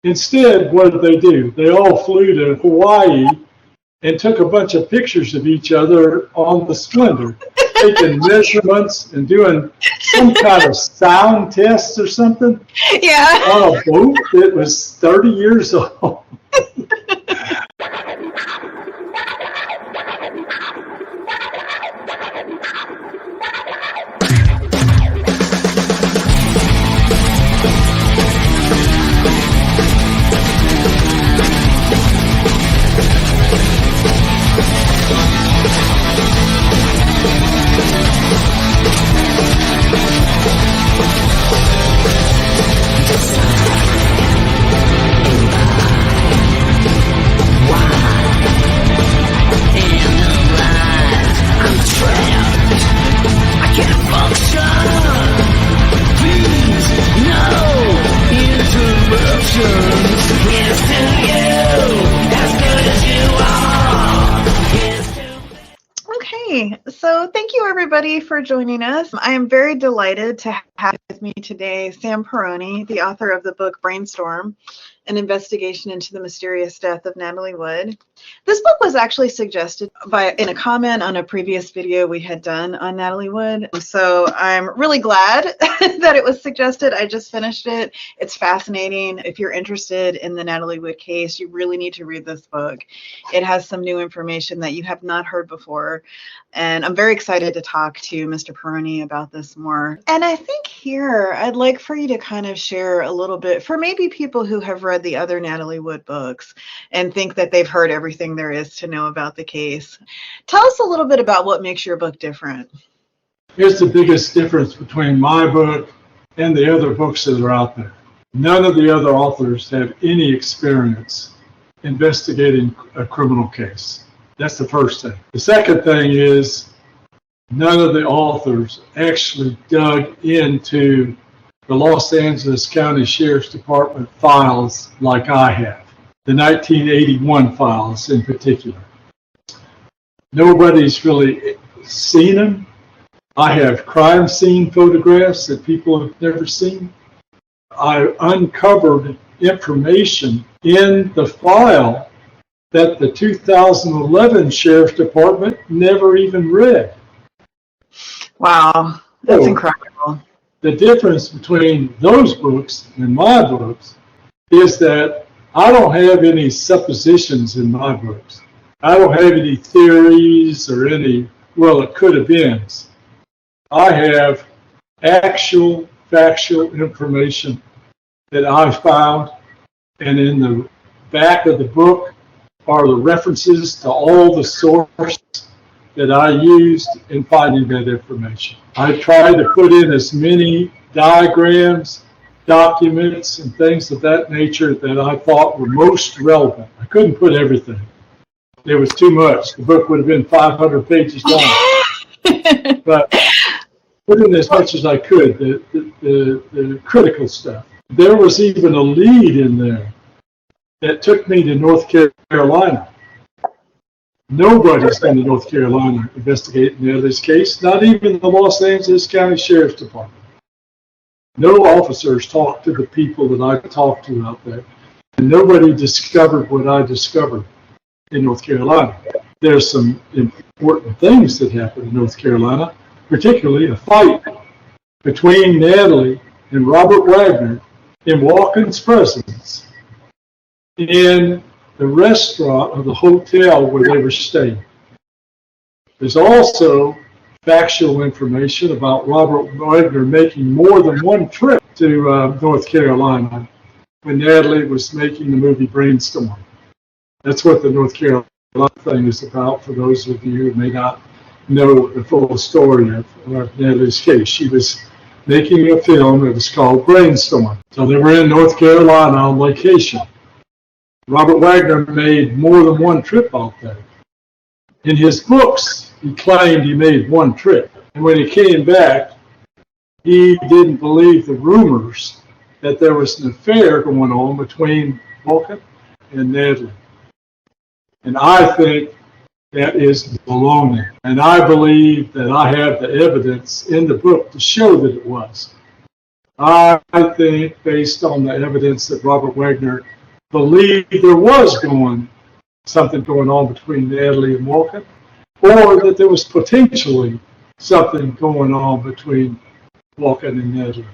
Instead, what did they do? They all flew to Hawaii and took a bunch of pictures of each other on the Splendor, taking measurements and doing some kind of sound test or something on a boat that was 30 years old. So thank you everybody for joining us. I am very delighted to have with me today Sam Perroni, the author of the book Brainstorm, an investigation into the mysterious death of Natalie Wood. This book was actually suggested in a comment on a previous video we had done on Natalie Wood. So I'm really glad that it was suggested. I just finished it. It's fascinating. If you're interested in the Natalie Wood case, you really need to read this book. It has some new information that you have not heard before. And I'm very excited to talk to Mr. Perroni about this more. And I think here I'd like for you to kind of share a little bit for maybe people who have read the other Natalie Wood books and think that they've heard everything there is to know about the case. Tell us a little bit about what makes your book different. Here's the biggest difference between my book and the other books that are out there. None of the other authors have any experience investigating a criminal case. That's the first thing. The second thing is none of the authors actually dug into the Los Angeles County Sheriff's Department files like I have, the 1981 files in particular. Nobody's really seen them. I have crime scene photographs that people have never seen. I uncovered information in the file that the 2011 Sheriff's Department never even read. Wow, that's incredible. The difference between those books and my books is that I don't have any suppositions in my books. I don't have any theories or any, well, it could have been. I have actual factual information that I found, and in the back of the book are the references to all the sources that I used in finding that information. I tried to put in as many diagrams, documents, and things of that nature that I thought were most relevant. I couldn't put everything. It was too much. The book would have been 500 pages long. But put in as much as I could, the critical stuff. There was even a lead in there that took me to North Carolina. Nobody's been to North Carolina investigating Natalie's case, not even the Los Angeles County Sheriff's Department. No officers talked to the people that I talked to out there. And nobody discovered what I discovered in North Carolina. There's some important things that happened in North Carolina, particularly a fight between Natalie and Robert Wagner in Walken's presence in the restaurant of the hotel where they were staying. There's also factual information about Robert Wagner making more than one trip to North Carolina when Natalie was making the movie Brainstorm. That's what the North Carolina thing is about, for those of you who may not know the full story of Natalie's case. She was making a film that was called Brainstorm. So they were in North Carolina on vacation. Robert Wagner made more than one trip out there. In his books, he claimed he made one trip. And when he came back, he didn't believe the rumors that there was an affair going on between Walken and Natalie. And I think that is baloney. And I believe that I have the evidence in the book to show that it was. I think, based on the evidence that Robert Wagner believed there was something going on between Natalie and Walken, or that there was potentially something going on between Walken and Natalie.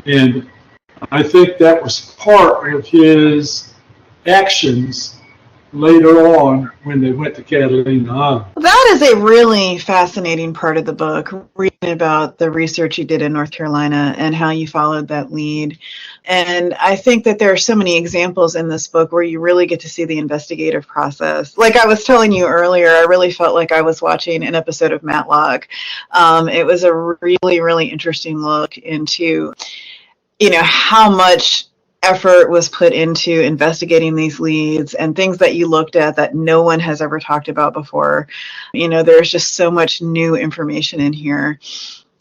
And I think that was part of his actions later on when they went to Catalina Island. That is a really fascinating part of the book, reading about the research you did in North Carolina and how you followed that lead. And I think that there are so many examples in this book where you really get to see the investigative process. Like I was telling you earlier, I really felt like I was watching an episode of Matlock. It was a really, really interesting look into, how much effort was put into investigating these leads and things that you looked at that no one has ever talked about before. There's just so much new information in here.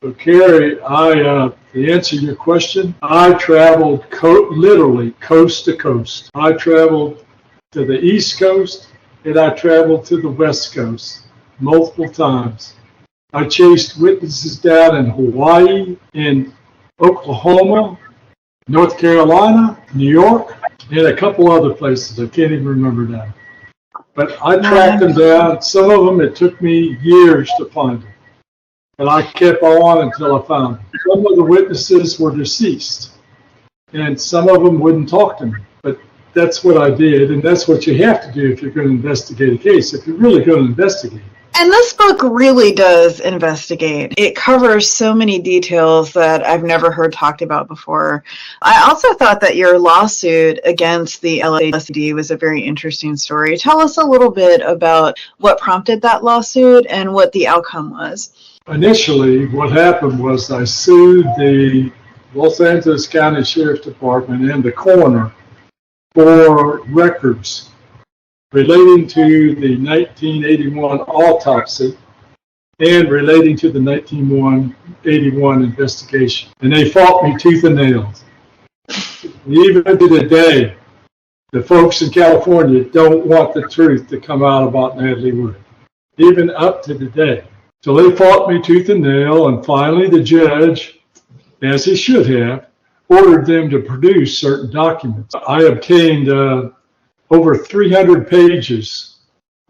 So, Carrie, to answer your question, I traveled literally coast to coast. I traveled to the East Coast and I traveled to the West Coast multiple times. I chased witnesses down in Hawaii, in Oklahoma, North Carolina, New York, and a couple other places. I can't even remember now. But I tracked them down. Some of them, it took me years to find them. And I kept on until I found them. Some of the witnesses were deceased, and some of them wouldn't talk to me. But that's what I did, and that's what you have to do if you're going to investigate a case, if you're really going to investigate. And this book really does investigate. It covers so many details that I've never heard talked about before. I also thought that your lawsuit against the LAPD was a very interesting story. Tell us a little bit about what prompted that lawsuit and what the outcome was. Initially, what happened was I sued the Los Angeles County Sheriff's Department and the coroner for records relating to the 1981 autopsy and relating to the 1981 investigation. And they fought me tooth and nail. Even to the day, the folks in California don't want the truth to come out about Natalie Wood, even up to the day. So they fought me tooth and nail, and finally the judge, as he should have, ordered them to produce certain documents. I obtained over 300 pages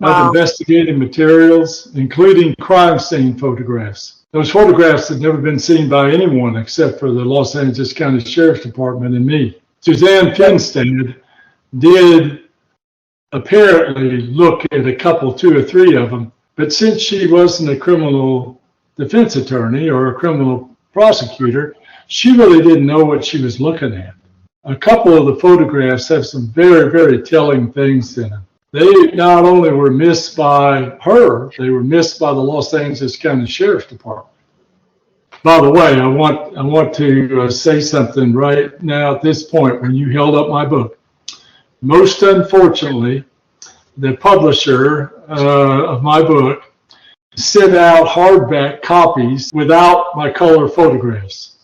of investigative materials, including crime scene photographs. Those photographs had never been seen by anyone except for the Los Angeles County Sheriff's Department and me. Suzanne Finstad did apparently look at a couple, 2 or 3 of them, but since she wasn't a criminal defense attorney or a criminal prosecutor, she really didn't know what she was looking at. A couple of the photographs have some very, very telling things in them. They not only were missed by her, they were missed by the Los Angeles County Sheriff's Department. By the way, I want to say something right now at this point when you held up my book. Most unfortunately, the publisher of my book sent out hardback copies without my color photographs.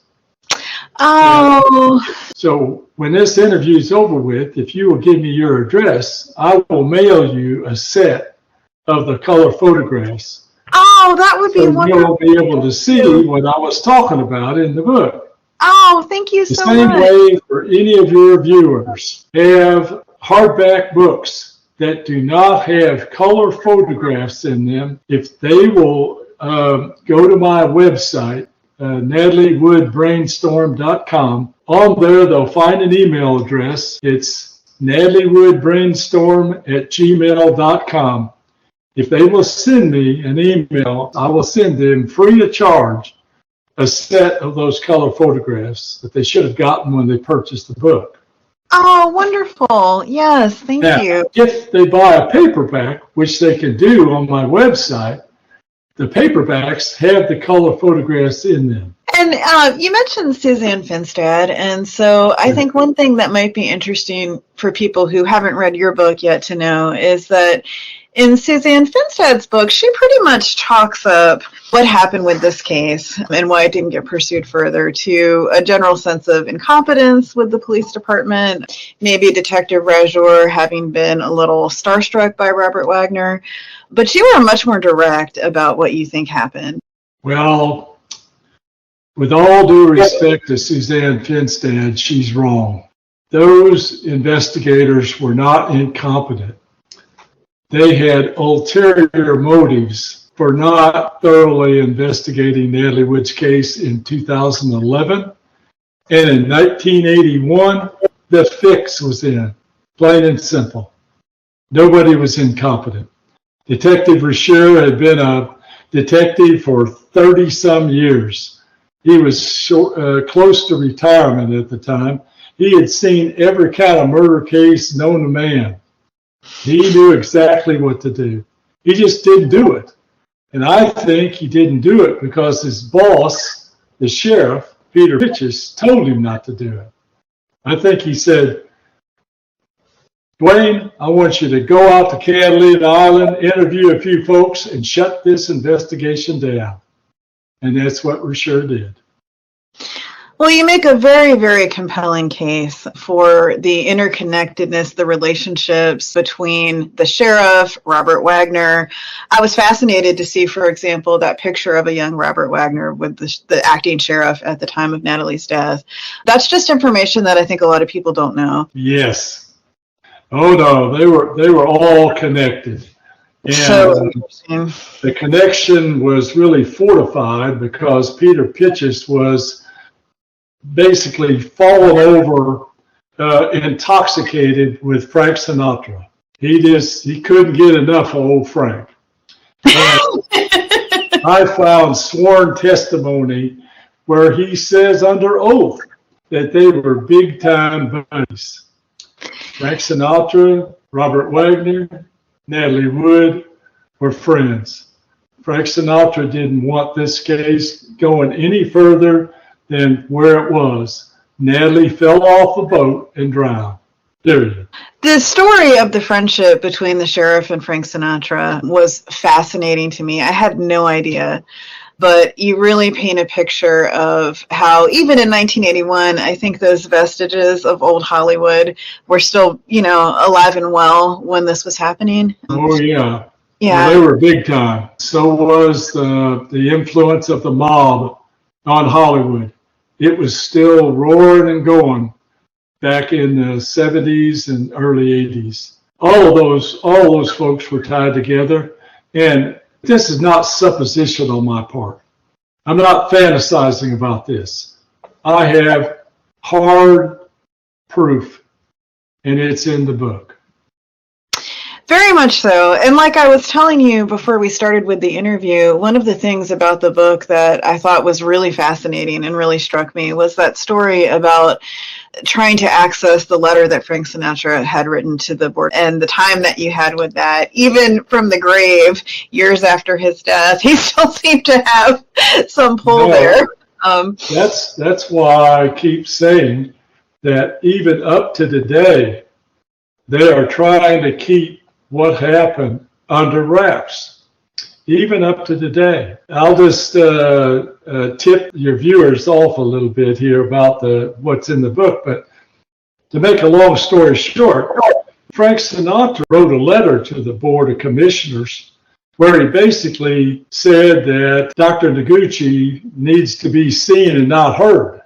Oh. So when this interview is over with, if you will give me your address, I will mail you a set of the color photographs. Oh, that would be wonderful. You'll be able to see what I was talking about in the book. Oh, thank you so much. The same way for any of your viewers, have hardback books that do not have color photographs in them. If they will go to my website, NatalieWoodBrainstorm.com. On there, they'll find an email address. It's NatalieWoodBrainstorm@gmail.com. If they will send me an email, I will send them free of charge a set of those color photographs that they should have gotten when they purchased the book. Oh, wonderful. Yes, thank you. If they buy a paperback, which they can do on my website, the paperbacks have the color photographs in them. And you mentioned Suzanne Finstad, and so I think one thing that might be interesting for people who haven't read your book yet to know is that in Suzanne Finstad's book, she pretty much chalks up what happened with this case and why it didn't get pursued further to a general sense of incompetence with the police department, maybe Detective Rajour having been a little starstruck by Robert Wagner. But you are much more direct about what you think happened. Well, With all due respect to Suzanne Finstad, she's wrong. Those investigators were not incompetent. They had ulterior motives for not thoroughly investigating Natalie Wood's case in 2011. And in 1981, the fix was in, plain and simple. Nobody was incompetent. Detective Rasher had been a detective for 30-some years. He was close to retirement at the time. He had seen every kind of murder case known to man. He knew exactly what to do. He just didn't do it. And I think he didn't do it because his boss, the sheriff, Peter Pitches, told him not to do it. I think he said, Dwayne, I want you to go out to Catalina Island, interview a few folks, and shut this investigation down. And that's what Rasher did. Well, you make a very, very compelling case for the interconnectedness, the relationships between the sheriff, Robert Wagner. I was fascinated to see, for example, that picture of a young Robert Wagner with the acting sheriff at the time of Natalie's death. That's just information that I think a lot of people don't know. Yes. Oh, no, they were all connected. And so interesting. The connection was really fortified because Peter Pitches was basically fallen over, intoxicated with Frank Sinatra. He couldn't get enough of old Frank. And I found sworn testimony where he says under oath that they were big time buddies. Frank Sinatra, Robert Wagner, Natalie Wood were friends. Frank Sinatra didn't want this case going any further than where it was. Natalie fell off the boat and drowned. Period. The story of the friendship between the sheriff and Frank Sinatra was fascinating to me. I had no idea. But you really paint a picture of how, even in 1981, I think those vestiges of old Hollywood were still, alive and well when this was happening. Oh, yeah. Yeah. Well, they were big time. So was the influence of the mob on Hollywood. It was still roaring and going back in the 70s and early 80s. All those folks were tied together. And this is not supposition on my part. I'm not fantasizing about this. I have hard proof, and it's in the book. Very much so. And like I was telling you before we started with the interview, one of the things about the book that I thought was really fascinating and really struck me was that story about trying to access the letter that Frank Sinatra had written to the board and the time that you had with that. Even from the grave, years after his death, he still seemed to have some pull there. That's why I keep saying that even up to today, they are trying to keep what happened under wraps, even up to today. I'll just tip your viewers off a little bit here about what's in the book, but to make a long story short, Frank Sinatra wrote a letter to the Board of Commissioners where he basically said that Dr. Noguchi needs to be seen and not heard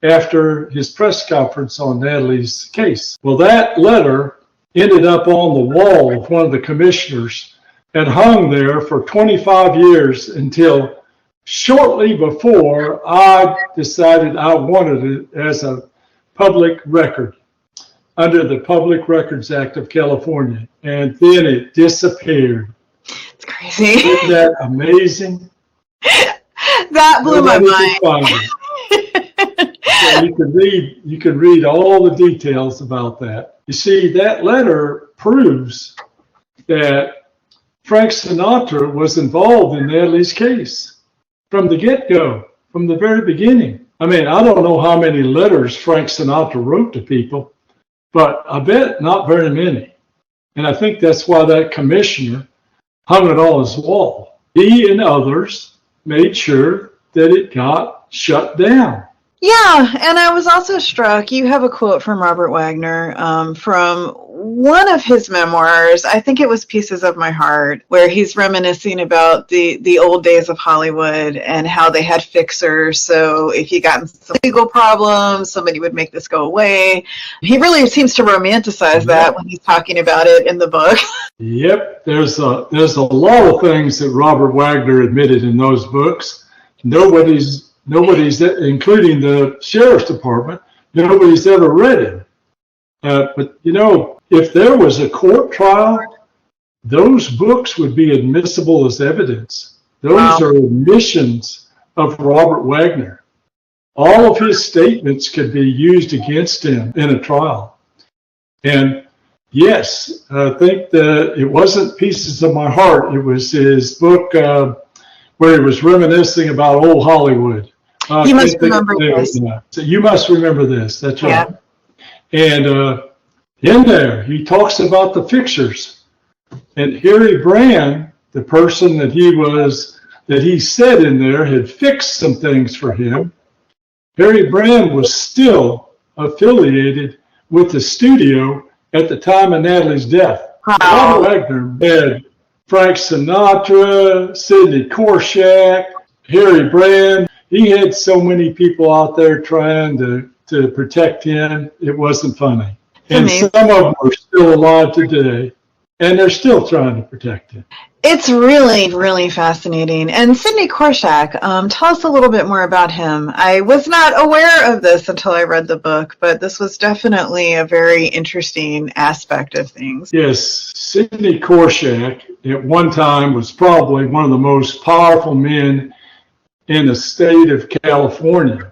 after his press conference on Natalie's case. Well, that letter ended up on the wall of one of the commissioners and hung there for 25 years until shortly before I decided I wanted it as a public record under the Public Records Act of California. And then it disappeared. It's crazy. Isn't that amazing? That blew my mind. So you can read all the details about that. You see, that letter proves that Frank Sinatra was involved in Natalie's case from the get-go, from the very beginning. I mean, I don't know how many letters Frank Sinatra wrote to people, but I bet not very many. And I think that's why that commissioner hung it on his wall. He and others made sure that it got shut down. Yeah, and I was also struck, you have a quote from Robert Wagner from one of his memoirs, I think it was Pieces of My Heart, where he's reminiscing about the old days of Hollywood and how they had fixers. So if you got in some legal problems, somebody would make this go away. He really seems to romanticize that when he's talking about it in the book. Yep, there's a lot of things that Robert Wagner admitted in those books. Nobody's, including the sheriff's department, nobody's ever read it. But, if there was a court trial, those books would be admissible as evidence. Those are admissions of Robert Wagner. All of his statements could be used against him in a trial. And yes, I think that it wasn't Pieces of My Heart. It was his book where he was reminiscing about old Hollywood. You must remember this. So you must remember this. That's right. Yeah. And in there, he talks about the fixers. And Harry Brand, the person that he said in there had fixed some things for him, Harry Brand was still affiliated with the studio at the time of Natalie's death. Robert Wagner had Frank Sinatra, Sidney Korshak, Harry Brand. He had so many people out there trying to protect him. It wasn't funny. And some of them are still alive today, and they're still trying to protect him. It's really, really fascinating. And Sidney Korshak, tell us a little bit more about him. I was not aware of this until I read the book, but this was definitely a very interesting aspect of things. Yes, Sidney Korshak at one time was probably one of the most powerful men in the state of California,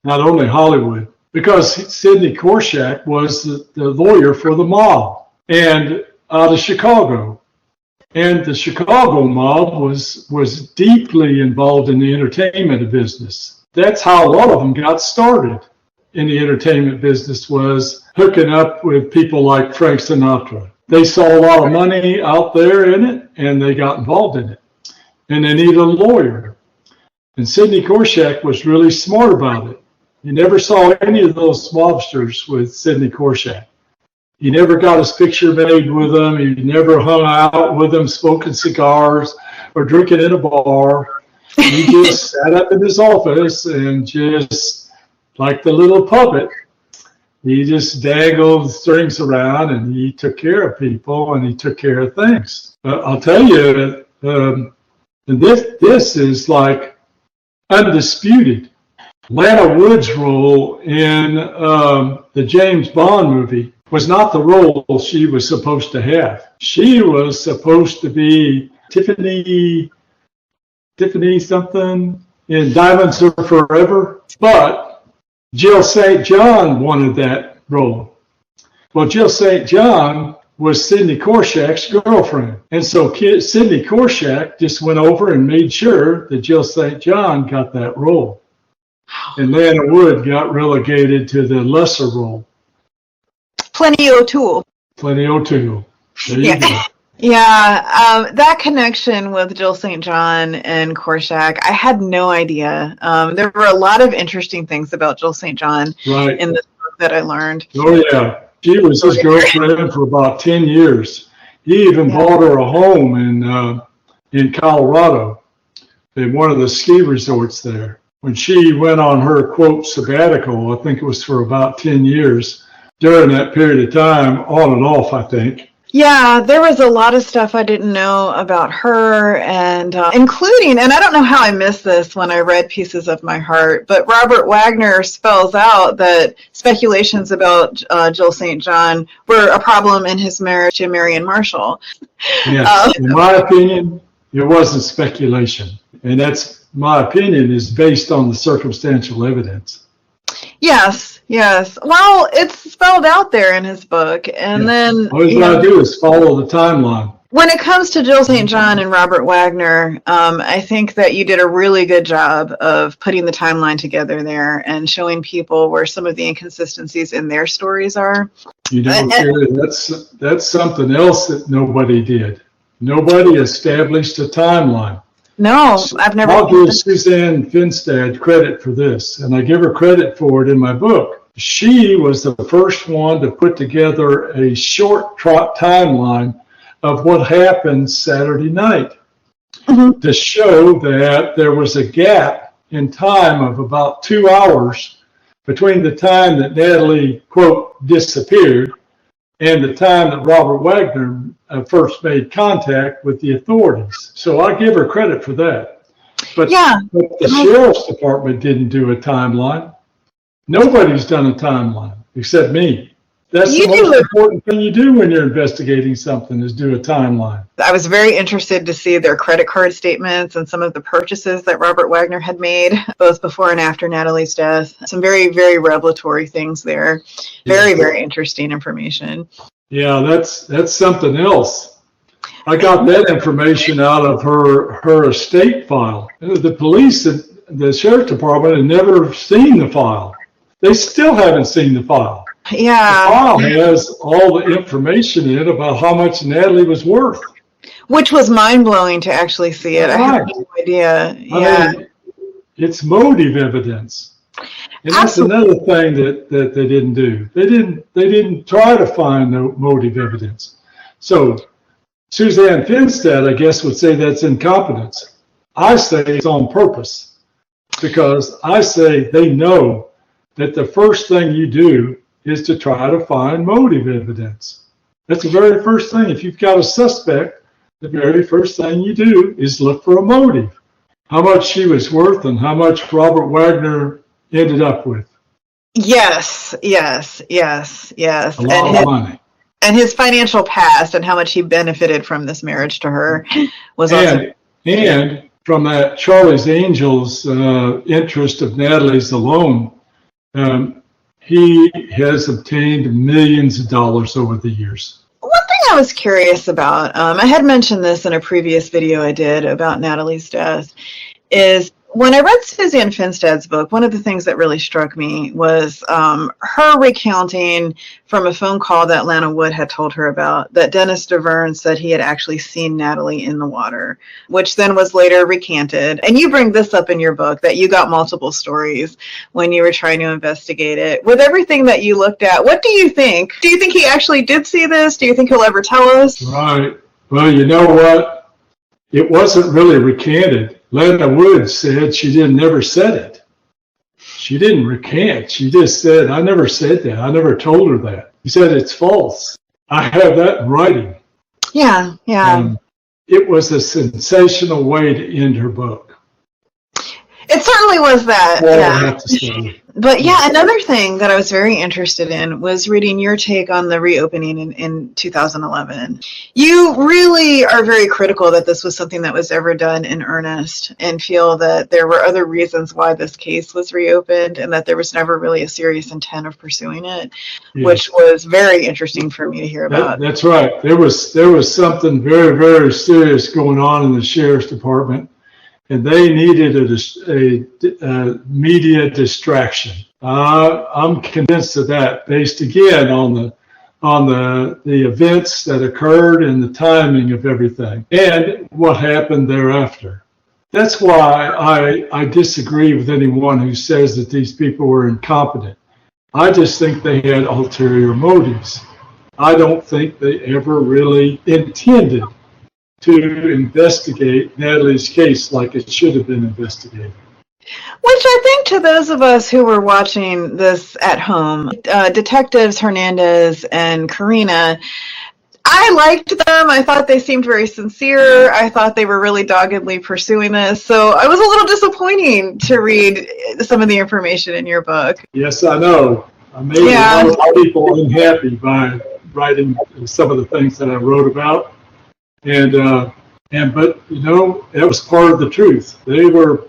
not only Hollywood, because Sidney Korshak was the lawyer for the mob and out of Chicago. And the Chicago mob was deeply involved in the entertainment business. That's how a lot of them got started in the entertainment business, was hooking up with people like Frank Sinatra. They saw a lot of money out there in it, and they got involved in it. And they needed a lawyer. And Sidney Korshak was really smart about it. You never saw any of those mobsters with Sidney Korshak. He never got his picture made with them. He never hung out with them smoking cigars or drinking in a bar. He just sat up in his office and just, like the little puppet, he just dangled strings around and he took care of people and he took care of things. I'll tell you, this is like undisputed. Lana Wood's role in the James Bond movie was not the role she was supposed to have. She was supposed to be Tiffany something in Diamonds Are Forever, but Jill St. John wanted that role. Well, Jill St. John was Sidney Korshak's girlfriend. And so Sidney Korshak just went over and made sure that Jill St. John got that role. And Lana Wood got relegated to the lesser role. Plenty O'Toole. There you go. Yeah, that connection with Jill St. John and Korshak, I had no idea. There were a lot of interesting things about Jill St. John in this book that I learned. Oh, yeah. She was his girlfriend for about 10 years. He even bought her a home in Colorado, in one of the ski resorts there. When she went on her, quote, sabbatical, I think it was for about 10 years, during that period of time, on and off, I think. Yeah, there was a lot of stuff I didn't know about her, and including, and I don't know how I missed this when I read Pieces of My Heart, but Robert Wagner spells out that speculations about Jill St. John were a problem in his marriage to Marion Marshall. Yeah, in my opinion, it wasn't speculation, and that's, my opinion, is based on the circumstantial evidence. Yes. Well, it's spelled out there in his book, and then all you gotta do is follow the timeline. When it comes to Jill St. John and Robert Wagner, I think that you did a really good job of putting the timeline together there and showing people where some of the inconsistencies in their stories are. You know, that's something else that nobody did. Nobody established a timeline. No, I've never. I'll give Suzanne Finstad credit for this, and I give her credit for it in my book. She was the first one to put together a short timeline of what happened Saturday night to show that there was a gap in time of about 2 hours between the time that Natalie, quote, disappeared and the time that Robert Wagner first made contact with the authorities. So I give her credit for that. But the sheriff's department didn't do a timeline. Nobody's done a timeline except me. That's the most important thing you do when you're investigating something is do a timeline. I was very interested to see their credit card statements and some of the purchases that Robert Wagner had made, both before and after Natalie's death. Some very, very revelatory things there. Very, very interesting information. Yeah, that's something else. I got that information out of her estate file. The police, the sheriff's department had never seen the file. They still haven't seen the file. Yeah. The file has all the information in it about how much Natalie was worth. Which was mind-blowing to actually see it. I had no idea. Yeah. I mean, it's motive evidence. And that's another thing that they didn't do. They didn't try to find the motive evidence. So Suzanne Finstead, I guess, would say that's incompetence. I say it's on purpose because I say they know that the first thing you do is to try to find motive evidence. That's the very first thing. If you've got a suspect, the very first thing you do is look for a motive. How much she was worth and how much Robert Wagner ended up with. Yes. A lot of money. And his financial past and how much he benefited from this marriage to her was also. And from that Charlie's Angels interest of Natalie's alone, he has obtained millions of dollars over the years. One thing I was curious about, I had mentioned this in a previous video I did about Natalie's death, is when I read Suzanne Finstead's book, one of the things that really struck me was her recounting from a phone call that Lana Wood had told her about, that Dennis DeVerne said he had actually seen Natalie in the water, which then was later recanted. And you bring this up in your book, that you got multiple stories when you were trying to investigate it. With everything that you looked at, what do you think? Do you think he actually did see this? Do you think he'll ever tell us? Right. Well, you know what? It wasn't really recanted. Lana Wood said she never said it. She didn't recant. She just said, I never said that. I never told her that. He said it's false. I have that in writing. Yeah. It was a sensational way to end her book. It certainly was that. Well, yeah. I have to say. But yeah, another thing that I was very interested in was reading your take on the reopening in 2011. You really are very critical that this was something that was ever done in earnest and feel that there were other reasons why this case was reopened and that there was never really a serious intent of pursuing it, which was very interesting for me to hear about. That's right. There was something very, very serious going on in the sheriff's department. And they needed a media distraction. I'm convinced of that, based again on the events that occurred and the timing of everything, and what happened thereafter. That's why I disagree with anyone who says that these people were incompetent. I just think they had ulterior motives. I don't think they ever really intended to investigate Natalie's case like it should have been investigated. Which I think to those of us who were watching this at home, Detectives Hernandez and Karina, I liked them. I thought they seemed very sincere. I thought they were really doggedly pursuing this. So I was a little disappointing to read some of the information in your book. Yes, I know. I made a lot of people unhappy by writing some of the things that I wrote about. But you know, that was part of the truth. They were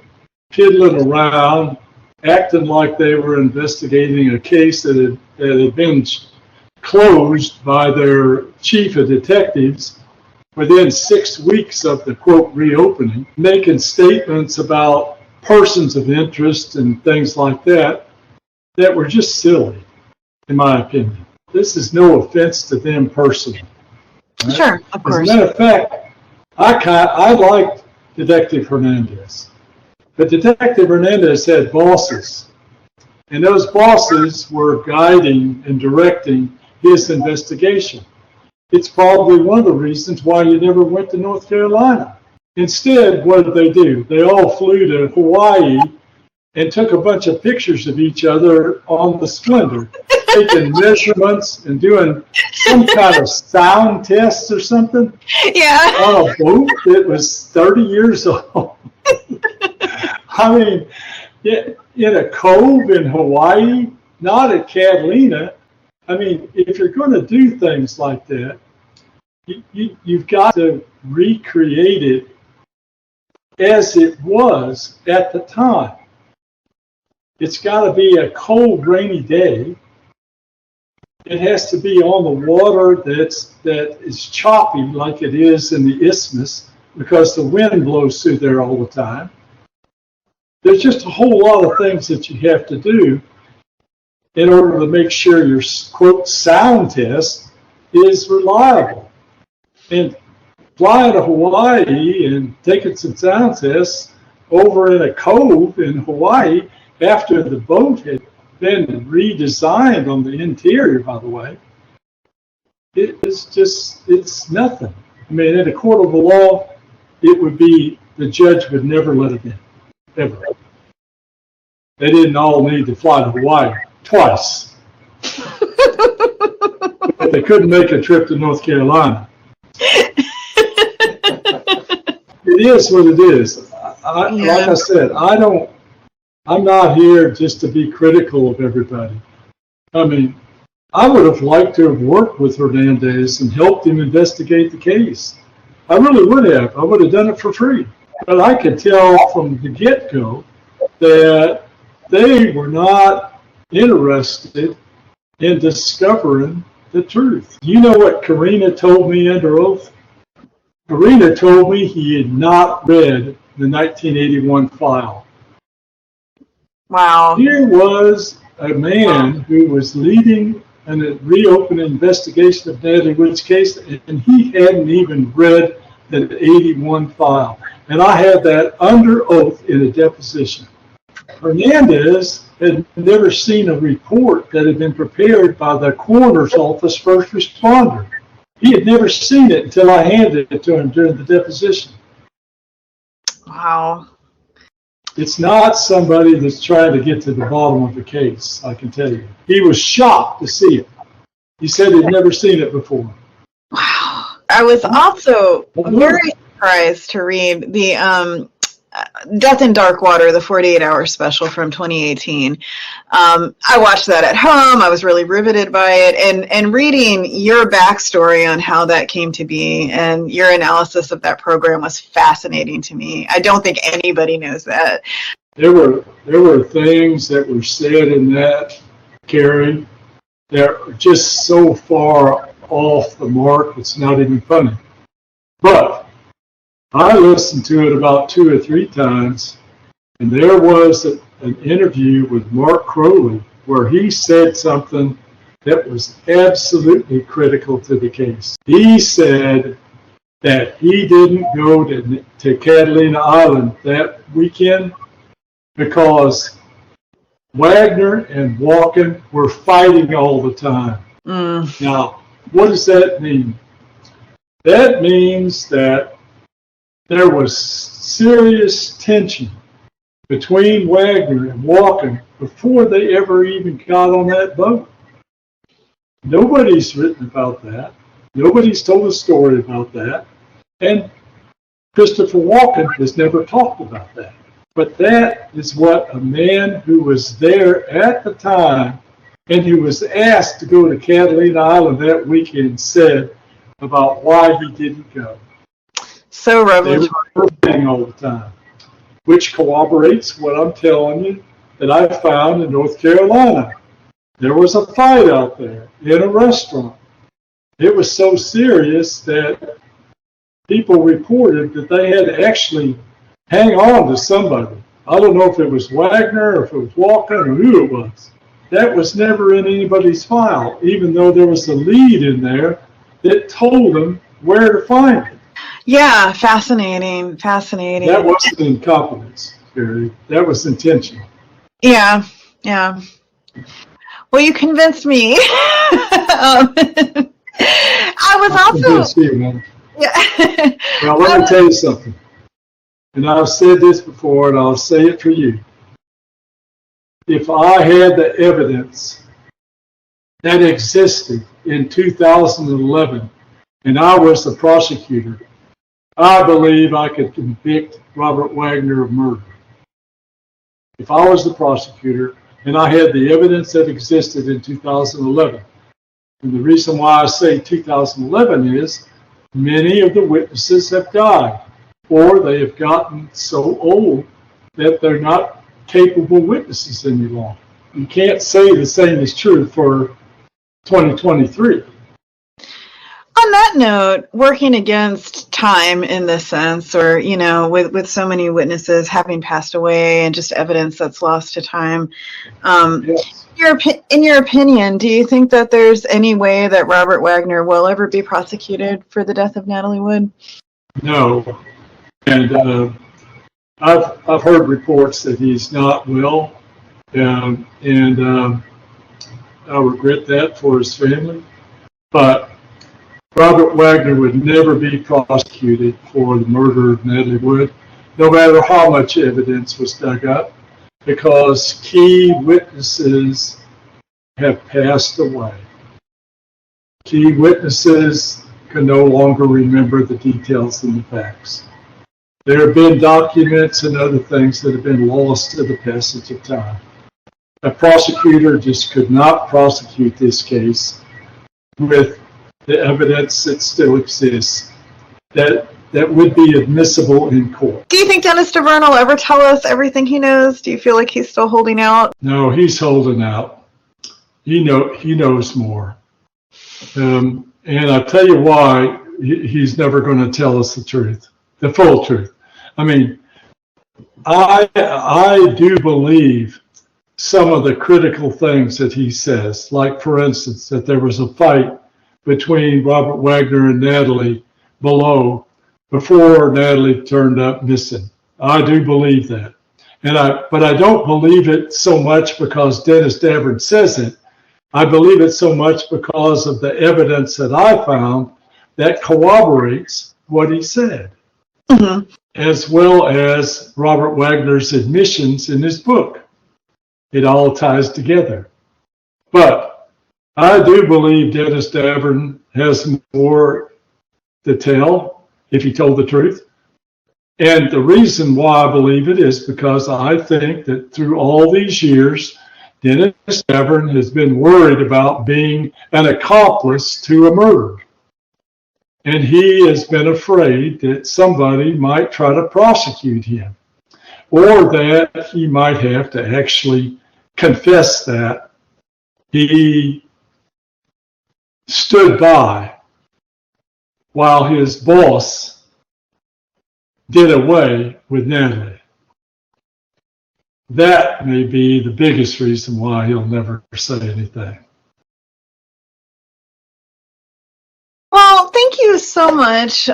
piddling around, acting like they were investigating a case that had been closed by their chief of detectives within 6 weeks of the quote reopening, making statements about persons of interest and things like that were just silly, in my opinion. This is no offense to them personally. Right? Sure, of course. As a matter of fact, I liked Detective Hernandez. But Detective Hernandez had bosses. And those bosses were guiding and directing his investigation. It's probably one of the reasons why you never went to North Carolina. Instead, what did they do? They all flew to Hawaii and took a bunch of pictures of each other on the Splendor, taking measurements and doing some kind of sound test or something. Yeah. On a boat that was 30 years old. I mean, in a cove in Hawaii, not at Catalina. I mean, if you're going to do things like that, you've got to recreate it as it was at the time. It's got to be a cold, rainy day. It has to be on the water that is choppy like it is in the isthmus because the wind blows through there all the time. There's just a whole lot of things that you have to do in order to make sure your, quote, sound test is reliable. And flying to Hawaii and taking some sound tests over in a cove in Hawaii after the boat had been redesigned on the interior, by the way, it's nothing. I mean, in a court of the law, it would be, the judge would never let it in, ever. They didn't all need to fly to Hawaii twice. But they couldn't make a trip to North Carolina. It is what it is. Like I said, I'm not here just to be critical of everybody. I mean, I would have liked to have worked with Hernandez and helped him investigate the case. I really would have. I would have done it for free. But I could tell from the get-go that they were not interested in discovering the truth. You know what Karina told me under oath? Karina told me he had not read the 1981 file. Wow. Here was a man who was leading a reopened investigation of Natalie Wood's case, and he hadn't even read the 81 file. And I had that under oath in a deposition. Hernandez had never seen a report that had been prepared by the coroner's office first responder. He had never seen it until I handed it to him during the deposition. Wow. It's not somebody that's trying to get to the bottom of the case, I can tell you. He was shocked to see it. He said he'd never seen it before. Wow. I was also very surprised to read the Death in Dark Water, the 48-hour special from 2018. I watched that at home. I was really riveted by it. And reading your backstory on how that came to be and your analysis of that program was fascinating to me. I don't think anybody knows that. There were things that were said in that, Carrie, that are just so far off the mark, it's not even funny. But I listened to it about 2 or 3 times, and there was an interview with Mark Crowley where he said something that was absolutely critical to the case. He said that he didn't go to Catalina Island that weekend because Wagner and Walken were fighting all the time. Now, what does that mean? That means that there was serious tension between Wagner and Walken before they ever even got on that boat. Nobody's written about that. Nobody's told a story about that. And Christopher Walken has never talked about that. But that is what a man who was there at the time and who was asked to go to Catalina Island that weekend said about why he didn't go. So revelatory. They were fighting all the time, which corroborates what I'm telling you that I found in North Carolina. There was a fight out there in a restaurant. It was so serious that people reported that they had to actually hang on to somebody. I don't know if it was Wagner or if it was Walken or who it was. That was never in anybody's file, even though there was a lead in there that told them where to find it. Yeah, fascinating. That wasn't incompetence, Barry. That was intentional. Yeah. Well, you convinced me. I was also. You, man. Yeah. Well, let me tell you something. And I've said this before, and I'll say it for you. If I had the evidence that existed in 2011, and I was the prosecutor, I believe I could convict Robert Wagner of murder. If I was the prosecutor and I had the evidence that existed in 2011. And the reason why I say 2011 is many of the witnesses have died, or they have gotten so old that they're not capable witnesses any longer. You can't say the same is true for 2023. On that note, working against time in this sense, or, you know, with so many witnesses having passed away and just evidence that's lost to time, Yes. in your opinion, do you think that there's any way that Robert Wagner will ever be prosecuted for the death of Natalie Wood? No. And I've heard reports that he's not well, and I regret that for his family. But Robert Wagner would never be prosecuted for the murder of Natalie Wood, no matter how much evidence was dug up, because key witnesses have passed away. Key witnesses can no longer remember the details and the facts. There have been documents and other things that have been lost to the passage of time. A prosecutor just could not prosecute this case with the evidence that still exists that would be admissible in court. Do you think Dennis DeVerne will ever tell us everything he knows? Do you feel like he's still holding out? No, he's holding out. He knows more. And I'll tell you why he's never going to tell us the truth, the full truth. I mean, I do believe some of the critical things that he says, like, for instance, that there was a fight between Robert Wagner and Natalie below before Natalie turned up missing. I do believe that. But I don't believe it so much because Dennis DeVerne says it. I believe it so much because of the evidence that I found that corroborates what he said, as well as Robert Wagner's admissions in his book. It all ties together. But I do believe Dennis DeVerne has more to tell if he told the truth. And the reason why I believe it is because I think that through all these years, Dennis DeVerne has been worried about being an accomplice to a murder. And he has been afraid that somebody might try to prosecute him, or that he might have to actually confess that he stood by while his boss did away with Natalie. That may be the biggest reason why he'll never say anything. Well, thank you so much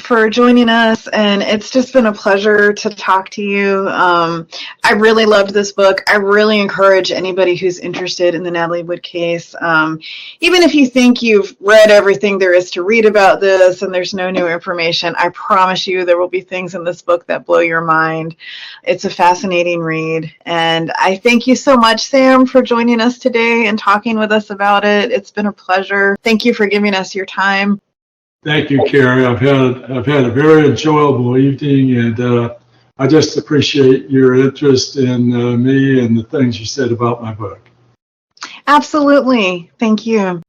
for joining us, and it's just been a pleasure to talk to you. I really loved this book. I really encourage anybody who's interested in the Natalie Wood case, even if you think you've read everything there is to read about this and there's no new information, I promise you there will be things in this book that blow your mind. It's a fascinating read, and I thank you so much, Sam, for joining us today and talking with us about it. It's been a pleasure. Thank you for giving us your time. Thank you, Carrie. I've had a very enjoyable evening, and I just appreciate your interest in me and the things you said about my book. Absolutely. Thank you.